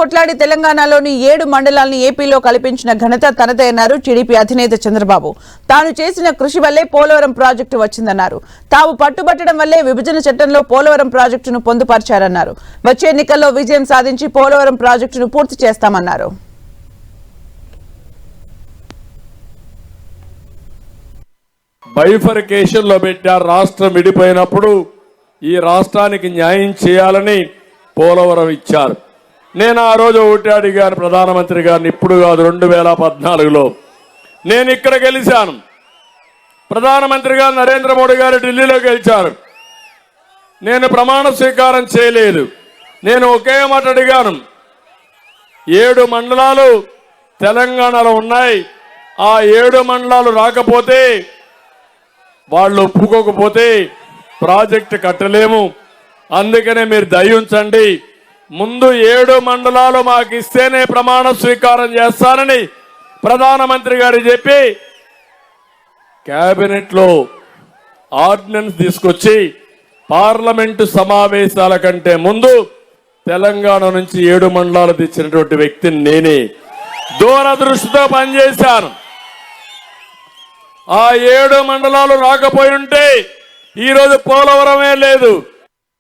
కొట్లాడి తెలంగాణలోని 7 మండలాలను ఏపీలో కల్పించిన ఘనత తనదే అన్నారు టీడీపీ అధినేత చంద్రబాబు. తాను చేసిన కృషి వల్లే పోలవరం ప్రాజెక్టు వచ్చిందన్నారు. తాము పట్టుబట్టడం వల్లే విభజన చట్టంలో పోలవరం ప్రాజెక్టును పొందుపరిచారన్నారు. వచ్చే ఎన్నికల్లో విజయం సాధించి పోలవరం ప్రాజెక్టును పూర్తి చేస్తామన్నారు. బైఫర్కేషన్ లో పెట్టారు. రాష్ట్రం విడిపోయినప్పుడు ఈ రాష్ట్రానికి న్యాయం చేయాలని పోలవరం ఇచ్చారు. నేను ఆ రోజు ఒకటి అడిగాను ప్రధానమంత్రి గారిని, ఇప్పుడు కాదు 2014లో నేను ఇక్కడ గెలిచాను. ప్రధానమంత్రి గారు నరేంద్ర మోడీ గారు ఢిల్లీలో గెలిచారు. నేను ప్రమాణ స్వీకారం చేయలేదు. నేను ఒకే మాట అడిగాను, 7 మండలాలు తెలంగాణలో ఉన్నాయి. ఆ 7 మండలాలు రాకపోతే, వాళ్ళు ఒప్పుకోకపోతే ప్రాజెక్టు కట్టలేము. అందుకనే మీరు దయ ఉంచండి, ముందు 7 మండలాలు మాకు ఇస్తేనే ప్రమాణ స్వీకారం చేస్తానని ప్రధానమంత్రి గారు చెప్పి కేబినెట్ లో ఆర్డినెన్స్ తీసుకొచ్చి పార్లమెంటు సమావేశాల కంటే ముందు తెలంగాణ నుంచి 7 మండలాలు తెచ్చినటువంటి వ్యక్తిని నేనే. దూరదృష్టితో పనిచేశాను. ఆ 7 మండలాలు రాకపోయి ఉంటే ఈరోజు పోలవరమే లేదు.